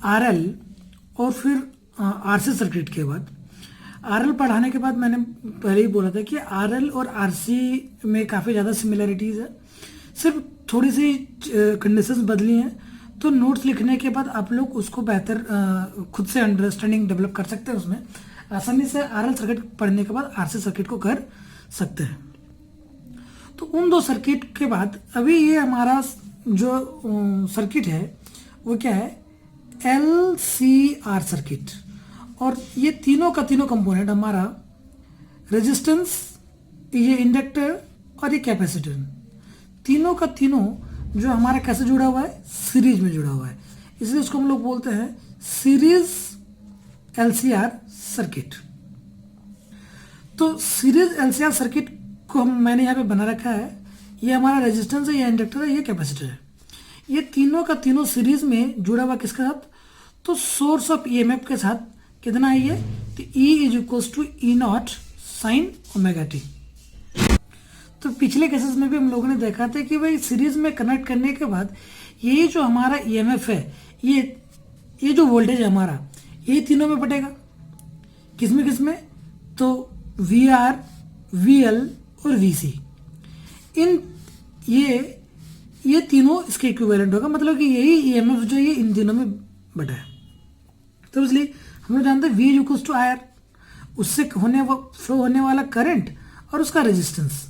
RL और फिर RC circuit के बाद, आरएल पढ़ाने के बाद मैंने पहले ही बोला था कि आरएल और आरसी में काफ़ी ज़्यादा सिमिलरिटीज़ है, सिर्फ थोड़ी सी कंडीशंस बदली हैं। तो नोट्स लिखने के बाद आप लोग उसको बेहतर खुद से अंडरस्टैंडिंग डेवलप कर सकते हैं, उसमें आसानी से आरएल सर्किट पढ़ने के बाद आरसी सर्किट को कर सकते हैं। तो उन दो सर्किट के बाद अभी ये हमारा जो सर्किट है वो क्या है, LCR सर्किट। और ये तीनों का तीनों कंपोनेंट हमारा रेजिस्टेंस, ये इंडक्टर और ये कैपेसिटर, तीनों का तीनों जो हमारा कैसे जुड़ा हुआ है, सीरीज में जुड़ा हुआ है, इसलिए उसको हम लोग बोलते हैं सीरीज LCR सर्किट। तो सीरीज LCR सर्किट को मैंने यहाँ पे बना रखा है, ये हमारा रेजिस्टेंस है, ये इंडक्टर है, ये कैपेसिटर है, ये तीनों का तीनों सीरीज में जुड़ा हुआ किसके साथ, तो सोर्स ऑफ EMF के साथ। कितना है ये, तो E is equals to E0 sine omega t. तो पिछले केसेस में भी हम लोगों ने देखा था कि भाई सीरीज में कनेक्ट करने के बाद ये जो हमारा EMF है, ये जो वोल्टेज है हमारा, ये तीनों में बटेगा। किसमें किसमें, तो VR, VL और VC, इन ये तीनों इसके इक्विवेलेंट होगा, मतलब कि यही EMF जो ये इन तीनों में बटा है। तो इसलिए हम लोग जानते हैं V इक्वल्स टू IR, उससे फ्लो होने वाला करंट और उसका रेजिस्टेंस।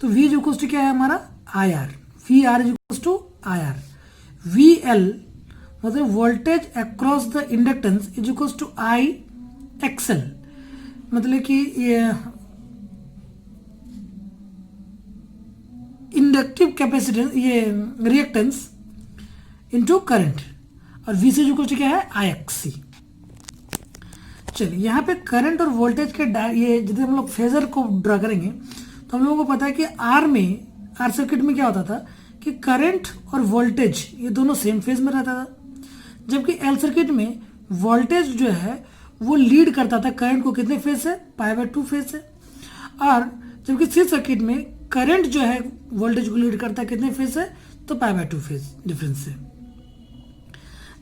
तो V इक्वल्स टू क्या है हमारा, IR, VR equals to IR। VL मतलब voltage across the inductance is equals to IXL, मतलब कि ये इंडक्टिव कैपेसिटेंस, ये रिएक्टेंस इनटू करंट, और V से जो क्या है IXC। चलिए यहाँ पे करंट और वोल्टेज के ये जब हम लोग फेजर को ड्रा करेंगे तो हम लोगों को पता है कि आर सर्किट में क्या होता था कि करंट और वोल्टेज ये दोनों सेम फेज में रहता था, जबकि L सर्किट में वोल्टेज जो है वो लीड करता था करंट को, कितने फेज से, π/2 फेज से। और जबकि C सर्किट में करंट जो है वोल्टेज को लीड करता है कितने फेज से, तो π/2 फेज डिफरेंस से।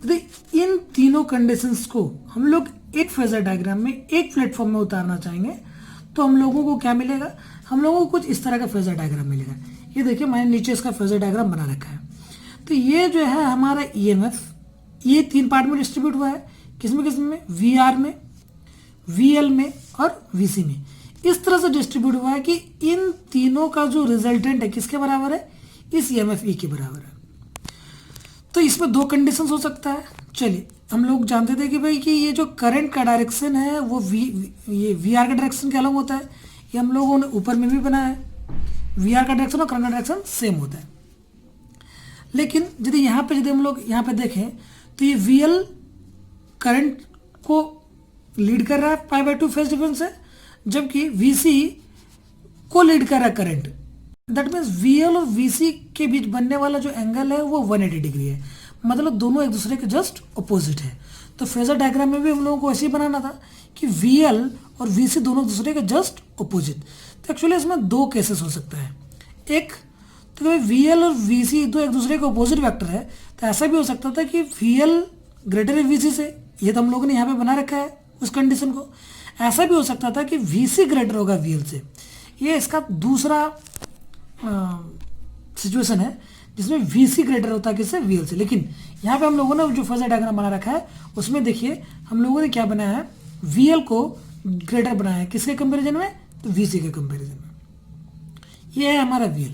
तो इन तीनों कंडीशंस को हम लोग एक फेजर डायग्राम में, एक प्लेटफॉर्म में उतारना चाहेंगे तो हम लोगों को क्या मिलेगा, हम लोगों को कुछ इस तरह का फेजर डायग्राम मिलेगा। ये देखिए मैंने नीचे इसका फेजर डायग्राम बना रखा है। तो ये जो है हमारा EMF, ये तीन पार्ट में डिस्ट्रीब्यूट हुआ है, किसमें किसमें, VR में, VL में और VC में। इस तरह से डिस्ट्रीब्यूट हुआ है कि इन तीनों का जो रिजल्टेंट है किसके बराबर है, इस EMF E के बराबर है। तो इसमें दो कंडीशन हो सकता है। चलिए हम लोग जानते थे कि भाई कि ये जो करंट का डायरेक्शन है वो ये VR का डायरेक्शन के अलग होता है, ये हम लोगों ने ऊपर में भी बनाया है, VR का डायरेक्शन और करंट का डायरेक्शन सेम होता है। लेकिन यदि हम लोग यहाँ पे देखें तो ये VL करंट को लीड कर रहा है π/2 फेज डिफरेंस से, जबकि VC को लीड कर रहा है करंट। दैट मीन्स VL और VC के बीच बनने वाला जो एंगल है वो 180 डिग्री है, मतलब दोनों एक दूसरे के जस्ट अपोजिट है। तो फेजर डायग्राम में भी हम लोगों को ऐसे ही बनाना था कि VL और VC दोनों एक दूसरे के जस्ट अपोजिट। तो एक्चुअली इसमें दो केसेस हो सकता है। एक तो VL और VC दो एक दूसरे के अपोजिट वेक्टर है, तो ऐसा भी हो सकता था कि VL ग्रेटर है VC से, ये तो हम लोगों ने यहाँ पे बना रखा है उस कंडीशन को। ऐसा भी हो सकता था कि VC ग्रेटर होगा VL से, ये इसका दूसरा सिचुएशन है जिसमें VC ग्रेटर होता है किससे, VL से। लेकिन यहाँ पे हम लोगों ने जो फेजर डायग्राम बना रखा है उसमें देखिए हम लोगों ने क्या बनाया है, VL को ग्रेटर बनाया है किसके कंपैरिजन में, तो VC के कंपैरिजन में। ये है हमारा VL।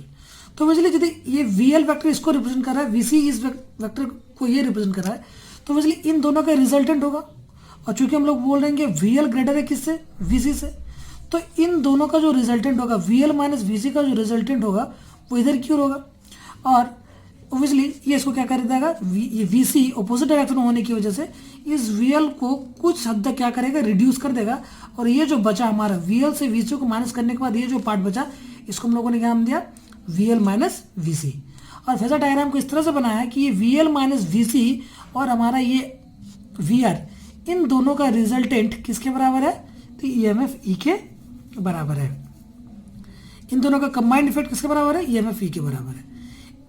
तो मुझे यदि ये VL वेक्टर इसको रिप्रेजेंट कर रहा है, VC इस वेक्टर को ये रिप्रेजेंट कर रहा है, तो मुझे इन दोनों का रिजल्टेंट होगा। और चूंकि हम लोग बोल रहे हैं कि VL ग्रेटर है किससे, VC से, तो इन दोनों का जो रिजल्टेंट होगा, VL माइनस VC का जो रिजल्टेंट होगा वो इधर क्यों होगा। और ऑब्वियसली ये इसको क्या कर देगा, ये VC अपोजिट डायरेक्शन होने की वजह से इस VL को कुछ हद तक क्या करेगा, रिड्यूस कर देगा। और ये जो बचा हमारा VL से VC को माइनस करने के बाद ये जो पार्ट बचा, इसको हम लोगों ने क्या नाम दिया, VL माइनस VC। और फेजर डायग्राम को इस तरह से बनाया है कि ये VL माइनस VC और हमारा ये VR, इन दोनों का रिजल्टेंट किसके बराबर है, तो EMF E के बराबर है। इन दोनों का कंबाइंड इफेक्ट किसके बराबर है, EMF E के बराबर है।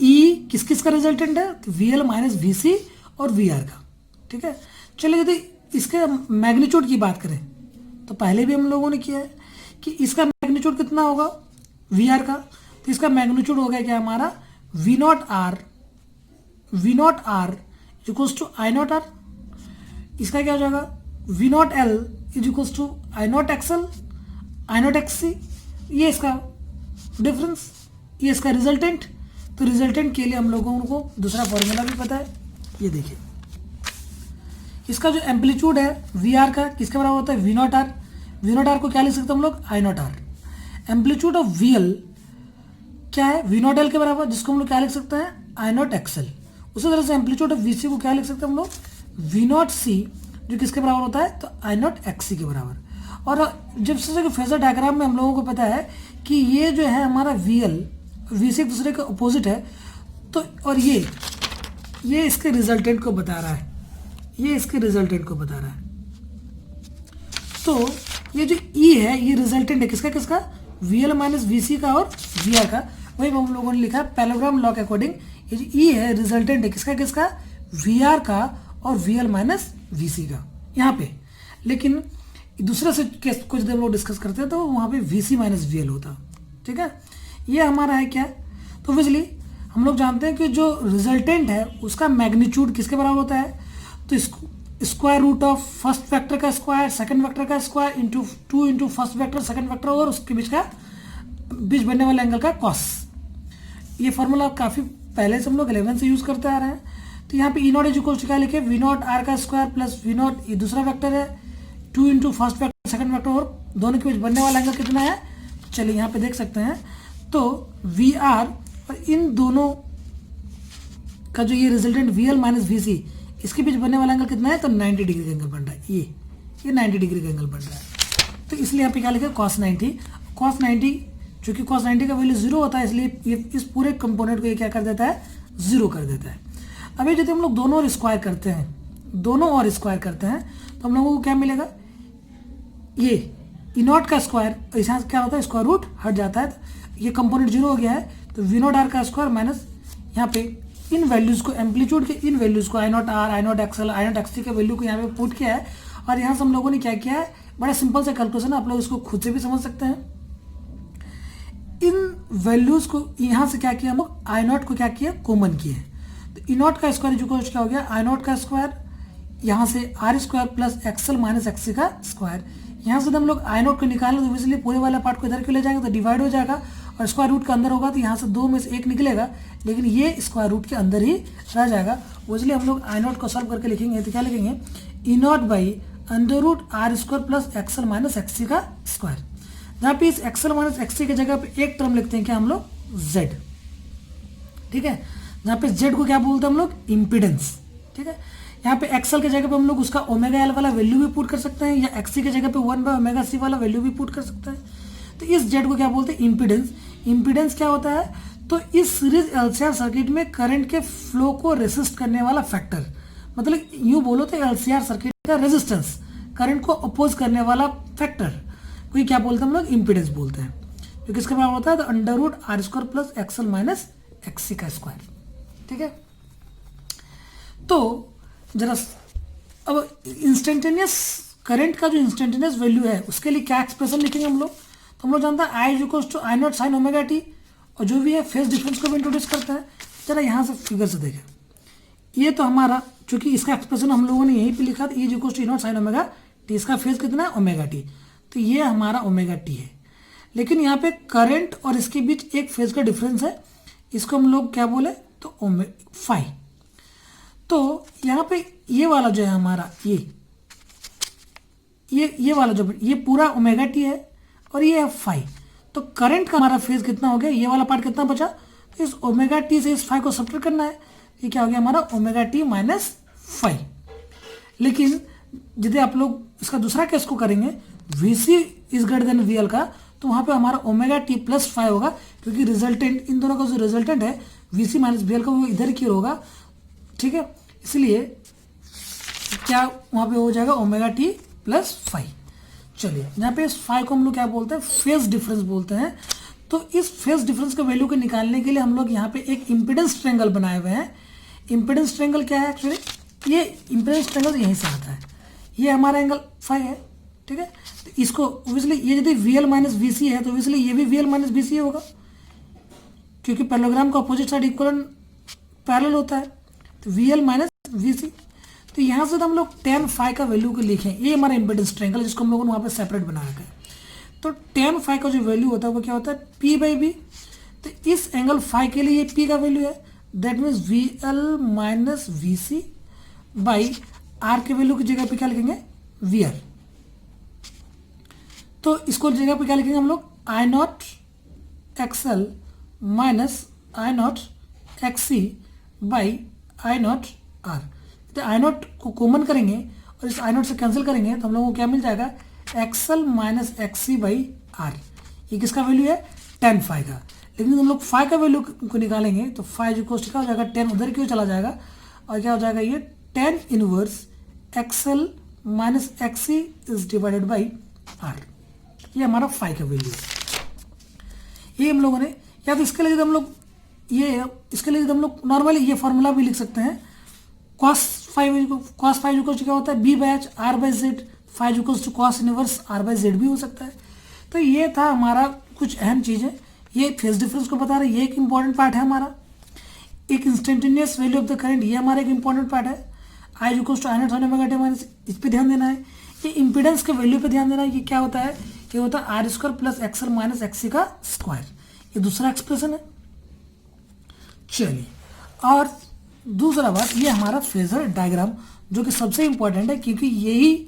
E किस किस का रिजल्टेंट है, तो VL माइनस VC और VR का। ठीक है। चलिए यदि इसके मैग्नीट्यूड की बात करें तो पहले भी हम लोगों ने किया है कि इसका मैग्नीट्यूड कितना होगा वी आर का, तो इसका मैग्नीट्यूड हो गया क्या हमारा V not R equals to I not R. इसका क्या हो जाएगा V not L is equals to I not XL I not XC. ये इसका डिफरेंस, ये इसका रिजल्टेंट। तो रिजल्टेंट के लिए हम लोगों को दूसरा फॉर्मूला भी पता है, ये देखिए इसका जो एम्पलीट्यूड है वी आर का किसके बराबर होता है V not R. V not R को क्या लिख सकते हैं हम लोग I not R. Amplitude of V L क्या है वी नॉट एल के बराबर, जिसको हम लोग क्या लिख सकते हैं आई नॉट एक्सएल। उसी तरह से एम्पलीट्यूड ऑफ वी सी को क्या लिख सकते हैं हम लोग वी नॉट सी, जो किसके बराबर होता है तो आई नॉट एक्स सी के बराबर। और जब से फेजर डायग्राम में हम लोगों को पता है कि ये जो है हमारा वी एल वी सी एक दूसरे के अपोजिट है, तो और ये इसके रिजल्टेंट को बता रहा है, ये इसके रिजल्टेंट को बता रहा है। तो ये जो ई है ये रिजल्टेंट है किसका किसका वी एल माइनस वी सी का और वी आर का। वही हम लोगों ने लिखा पैरेललोग्राम लॉ के अकॉर्डिंग ये जो ई है रिजल्टेंट है किसका किसका वी आर का और वी एल माइनस वी सी का यहाँ पे। लेकिन दूसरे से केस को जब हम लोग डिस्कस करते हैं तो वहाँ पे V C minus V L होता, ठीक है। ये हमारा है क्या, तो ऑब्वियसली हम लोग जानते हैं कि जो रिजल्टेंट है उसका मैग्नीट्यूड किसके बराबर होता है, तो इसको square root of first vector का स्क्वायर सेकंड वेक्टर का square into 2 into first vector second vector और उसके बीच बनने वाले एंगल का कॉस। ये फॉर्मूला काफ़ी पहले से हम लोग 11 से यूज़ करते आ रहे हैं। तो यहाँ पे ई नॉट इज इक्वल टू क्या लिखे वी नॉट आर का स्क्वायर प्लस वी नॉट ये दूसरा वेक्टर है 2 into first vector second vector और दोनों के बीच बनने वाला एंगल कितना है। चलिए यहाँ पे देख सकते हैं तो वी आर और इन दोनों का जो ये resultant V L minus V C इसके बीच बनने वाला एंगल कितना है तो 90 डिग्री का एंगल बन रहा है। ये 90 डिग्री का एंगल बन रहा है। तो इसलिए यहाँ पे क्या लिखा cos 90 चूंकि cos 90 का वैल्यू 0 होता है इसलिए ये इस पूरे कंपोनेंट को ये क्या कर देता है 0 कर देता है। अभी यदि हम लोग दोनों और स्क्वायर करते हैं तो हम लोगों को क्या मिलेगा ये ई नॉट का स्क्वायर यहाँ क्या होता है स्क्वायर रूट हट जाता है, तो ये कंपोनेंट 0 हो गया है। तो वी नॉट आर का स्क्वायर माइनस यहाँ पे इन वैल्यूज़ को एम्पलीट्यूड के इन वैल्यूज़ को I not R I not XL I naught XT के वैल्यू को यहाँ पे पुट किया है। और यहाँ से हम लोगों ने क्या किया है बड़ा सिंपल सा कैलकुलेशन है, आप लोग इसको खुद से भी समझ सकते हैं। इन वैल्यूज़ को यहाँ से क्या किया हम लोग आई नॉट को क्या किया कॉमन किए। तो ई नॉट का स्क्वायर जो क्या हो गया आई नॉट का स्क्वायर यहाँ से R square plus XL minus XC का स्क्वायर। यहाँ से हम लोग आई नोट को निकालें तो इसलिए पूरे वाला पार्ट को इधर क्यों ले जाएंगे तो डिवाइड हो जाएगा और स्क्वायर रूट का अंदर होगा तो यहाँ से 2 में से 1 निकलेगा, लेकिन ये स्क्वायर रूट के अंदर ही रह जाएगा। इसलिए हम लोग आई नोट को सॉल्व करके लिखेंगे तो क्या लिखेंगे E naught by under root R square plus XL minus XC का स्क्वायर। जहाँ पे इस एक्सएल माइनस एक्ससी की जगह पे एक टर्म लिखते हैं क्या हम लोग जेड, ठीक है। जहाँ पे जेड को क्या बोलते हैं हम लोग इम्पिडेंस, ठीक है। यहाँ पे एक्सएल की जगह पे हम लोग उसका ओमेगा एल वाला वैल्यू भी पुट कर सकते हैं या एक्सी की जगह पे 1/ओमेगा-c वाला वैल्यू भी पुट कर सकते हैं। तो इस जेड को क्या बोलते हैं इम्पिडेंस। इम्पिडेंस क्या होता है तो इस सीरीज एलसीआर सर्किट में करंट के फ्लो को रेसिस्ट करने वाला फैक्टर, मतलब यूँ बोलो तो एलसीआर सर्किट का रेजिस्टेंस करंट को अपोज करने वाला फैक्टर कोई क्या बोलते हैं हम लोग इम्पिडेंस बोलते हैं। जो किसके बराबर होता है तो under root R square plus XL minus XC का स्क्वायर, ठीक है। तो जरा अब इंस्टेंटेनियस करंट का जो इंस्टेंटेनियस वैल्यू है उसके लिए क्या एक्सप्रेशन लिखेंगे हम लोग, तो हम लोग जानते हैं I equals to I naught sine omega T और जो भी है फेज डिफरेंस को भी इंट्रोड्यूस करते हैं। जरा यहाँ से फिगर से देखें, ये तो हमारा चूंकि इसका एक्सप्रेशन हम लोगों ने यहीं पे लिखा था E equals to E not sine omega t, इसका फेज कितना है ओमेगा टी, तो ये हमारा ओमेगा टी है। लेकिन यहाँ पे करंट और इसके बीच एक फेज का डिफरेंस है, इसको हम लोग क्या बोले तो फाई। तो यहाँ पे ये वाला जो है हमारा ये वाला जो ये पूरा ओमेगा टी है और ये है फाई। तो करंट का हमारा फेज कितना हो गया, ये वाला पार्ट कितना बचा, तो इस ओमेगा टी से इस फाई को सब्ट्रैक्ट करना है, ये क्या हो गया हमारा ओमेगा टी माइनस फाई। लेकिन यदि आप लोग इसका दूसरा केस को करेंगे V C is greater than V L का, तो वहाँ पे हमारा ओमेगा टी प्लस फाई होगा, क्योंकि रिजल्टेंट इन दोनों का जो रिजल्टेंट है V C minus V L का वो इधर की होगा, ठीक है। इसलिए क्या वहाँ पे हो जाएगा ओमेगा टी प्लस फाई। चलिए यहाँ पे इस फाई को हम लोग क्या बोलते हैं फेज डिफरेंस बोलते हैं। तो इस फेज डिफरेंस के वैल्यू को निकालने के लिए हम लोग यहाँ पे एक इम्पिडेंस ट्रायंगल बनाए हुए हैं। इम्पिडेंस ट्रायंगल क्या है एक्चुअली ये इम्पीडेंस ट्रायंगल यहीं से आता है, ये हमारा एंगल फाई है, ठीक है। तो इसको ऑब्वियसली ये यदि वी एल माइनस वी सी है तो ऑब्वियसली ये भी वी एल माइनस वी सी होगा, क्योंकि पैरेललोग्राम का अपोजिट साइड इक्वल पैरेलल होता है, तो वी एल माइनस वी सी। तो यहाँ से तो हम लोग tan फाई का वैल्यू को लिखें, ये हमारा इम्पीडेंस ट्रायंगल जिसको हम लोगों ने वहाँ पे सेपरेट बना रखा है। तो tan फाई का जो वैल्यू होता है वो क्या होता है, p बाई बी। तो इस एंगल फाई के लिए ये p का वैल्यू है, that means V L minus V C by R के वैल्यू की जगह पे क्या लिखेंगे, वी आर। तो इसको जगह पे क्या लिखेंगे हम लोग, I naught X L minus I naught X C by I not R. तो आई नॉट को कॉमन करेंगे और इस आई नॉट से कैंसिल करेंगे तो हम लोगों को क्या मिल जाएगा, X L minus X C by R. ये किसका वैल्यू है, tan फाई का। लेकिन हम लोग फाई का वैल्यू को निकालेंगे तो फाई जो कोस्ट क्या हो जाएगा, tan उधर क्यों चला जाएगा और क्या हो जाएगा, ये tan inverse X L minus X C is divided by R. ये हमारा फाई का वैल्यू है। ये हम लोगों ने, या तो इसके लिए हम लोग इसके लिए हम लोग नॉर्मली ये फॉर्मूला भी लिख सकते हैं, cos फाइव क्या होता है, B by H R by Z, five equals to cos inverse R by Z भी हो सकता है। तो ये था हमारा कुछ अहम चीज़ें, ये फेज डिफरेंस को बता रहे, ये एक इंपॉर्टेंट पार्ट है हमारा। एक instantaneous value of the current, ये हमारा एक इंपॉर्टेंट पार्ट है। आई इक्वल्स टू आई नॉट होने में माइनस, इस पर ध्यान देना है। ये इंपीडेंस के वैल्यू पे ध्यान देना है, ये क्या होता है, ये होता है R square plus XL minus XC का स्क्वायर। ये दूसरा एक्सप्रेशन है। चलिए, और दूसरा बात, ये हमारा फेजर डायग्राम जो कि सबसे इंपॉर्टेंट है, क्योंकि यही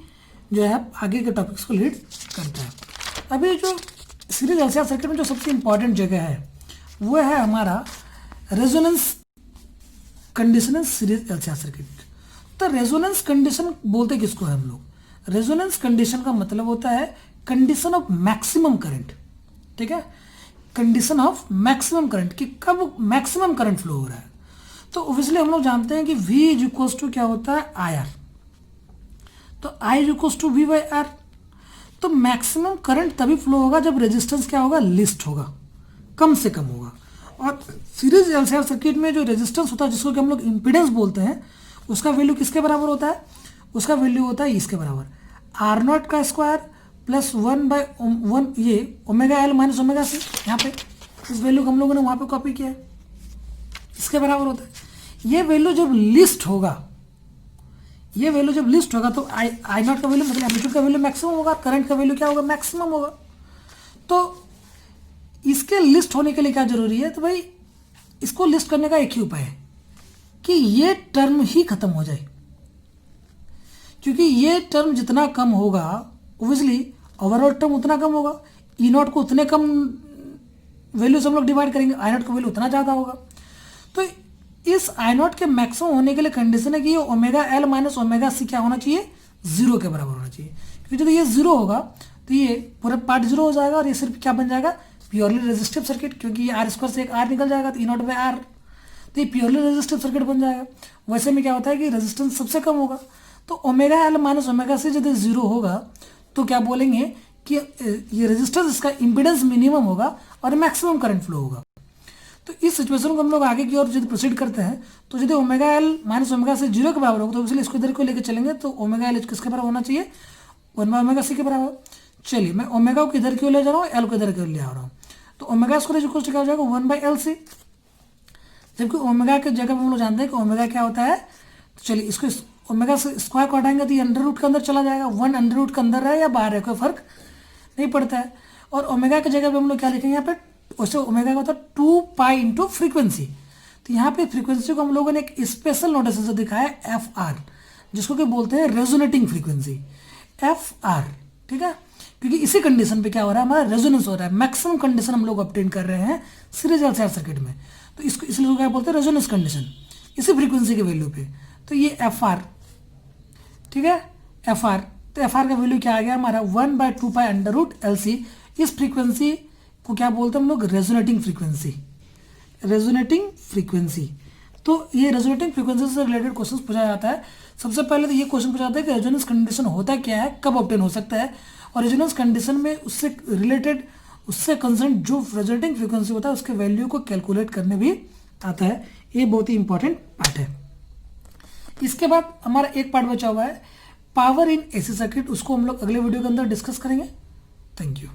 जो है आगे के टॉपिक्स को लीड करता है। अभी जो सीरीज एलसीआर सर्किट में जो सबसे इंपॉर्टेंट जगह है वो है हमारा resonance condition in series LCR circuit. तो रेजोनेंस कंडीशन बोलते किसको है हम लोग, रेजोनेंस कंडीशन का मतलब होता है कंडीशन ऑफ मैक्सिमम करंट, ठीक है, कंडीशन ऑफ मैक्सिमम करंट, कि कब मैक्सिमम करंट फ्लो हो रहा है। तो ऑब्वियसली हम लोग जानते हैं कि V इज इक्वल्स टू क्या होता है, आई आर। तो I is equals to V by R. तो मैक्सिमम करंट तभी फ्लो होगा जब रेजिस्टेंस क्या होगा, लिस्ट होगा, कम से कम होगा। और सीरीज एलसीआर सर्किट में जो रेजिस्टेंस होता है जिसको कि हम लोग इम्पीडेंस बोलते हैं, उसका वैल्यू किसके बराबर होता है, उसका वैल्यू होता है इसके बराबर, आर नॉट का स्क्वायर प्लस 1/1 ये omega L minus omega C. यहाँ पे इस वैल्यू को हम लोगों ने वहाँ पे कॉपी किया है, इसके बराबर होता है। ये वैल्यू जब लिस्ट होगा, ये वैल्यू जब लिस्ट होगा तो आई नॉट का वैल्यू मतलब एम्पलीट्यूड का वैल्यू मैक्सिमम होगा, करंट का वैल्यू क्या होगा, मैक्सिमम होगा। तो इसके लिस्ट होने के लिए क्या जरूरी है, तो भाई इसको लिस्ट करने का एक ही उपाय है कि ये टर्म ही खत्म हो जाए, क्योंकि ये टर्म जितना कम होगा ऑब्वियसली ओवरऑल टर्म उतना कम होगा। ई नॉट को उतने कम वैल्यू से हम लोग डिवाइड करेंगे, आई नॉट का वैल्यू उतना ज़्यादा होगा। तो इस आई नॉट के मैक्सिमम होने के लिए कंडीशन है कि ये omega L minus omega C क्या होना चाहिए, जीरो के बराबर होना चाहिए। क्योंकि जब ये जीरो होगा तो ये पूरा पार्ट जीरो हो जाएगा और ये सिर्फ क्या बन जाएगा, प्योरली रेजिस्टिव सर्किट, क्योंकि ये आर स्क्वायर से एक आर निकल जाएगा तो ई नॉट बाई आर, तो ये प्योरली रेजिस्टिव सर्किट बन जाएगा। वैसे में क्या होता है कि रेजिस्टेंस सबसे कम होगा। तो omega L minus omega C यदि जीरो होगा तो क्या बोलेंगे कि ये रेजिस्टेंस इसका इम्पीडेंस मिनिमम होगा और मैक्सिमम करंट फ्लो होगा। तो इस सिचुएशन को हम लोग आगे की ओर यदि प्रोसीड करते हैं तो यदि omega L minus omega C zero के बराबर होगा तो इसलिए इसको इधर को लेकर चलेंगे, तो ओमेगा एल किसके बराबर होना चाहिए, 1/ओमेगा सी के बराबर। चलिए, मैं ओमेगा को किधर क्यों ले जा रहा हूँ, एल को इधर क्यों ले आ रहा हूँ, तो ओमेगा स्क्वायर इक्वल टू क्या हो जाएगा, 1/LC। जबकि ओमेगा की जगह हम लोग जानते हैं कि ओमेगा क्या होता है। तो चलिए, इसको ओमेगा स्क्वायर को हटाएंगे तो ये अंडर रूट के अंदर चला जाएगा, 1 अंडर रूट के अंदर है या बाहर है कोई फर्क नहीं पड़ता है। और ओमेगा की जगह पे हम लोग क्या लिखेंगे यहाँ पे, वैसे ओमेगा का होता है 2 पाई इंटू फ्रीक्वेंसी। तो यहाँ पे फ्रीक्वेंसी को हम लोगों ने एक स्पेशल नोटेशन से दिखाया है FR, जिसको कि बोलते हैं रेजोनेटिंग फ्रीक्वेंसी, FR, ठीक है। क्योंकि इसी कंडीशन पे क्या हो रहा है, हमारा रेजोनेंस हो रहा है, मैक्सिमम कंडीशन हम लोग ऑब्टेन कर रहे हैं सीरीज एलसीआर सर्किट में। तो इसको इसलिए क्या बोलते हैं, रेजोनेंस कंडीशन, इसी फ्रीक्वेंसी के वैल्यू पे। तो ये FR, ठीक है, FR। तो FR का वैल्यू क्या आ गया हमारा, 1/2 पाई अंडर रूट LC। इस फ्रीक्वेंसी को क्या बोलते हैं हम लोग, रेजोनेटिंग फ्रीक्वेंसी, रेजोनेटिंग फ्रीक्वेंसी। तो ये रेजोनेटिंग फ्रीक्वेंसी से रिलेटेड क्वेश्चन पूछा जाता है। सबसे पहले तो ये क्वेश्चन पूछा जाता है कि रेजोनेंस कंडीशन होता क्या है, कब ऑब्टेन हो सकता है, और रेजोनेंस कंडीशन में उससे रिलेटेड, उससे कंसर्न जो रेजोनेटिंग फ्रीक्वेंसी होता है उसके वैल्यू को कैलकुलेट करने भी आता है। ये बहुत ही इंपॉर्टेंट पार्ट है। इसके बाद हमारा एक पार्ट बचा हुआ है पावर इन एसी सर्किट, उसको हम लोग अगले वीडियो के अंदर डिस्कस करेंगे। Thank you.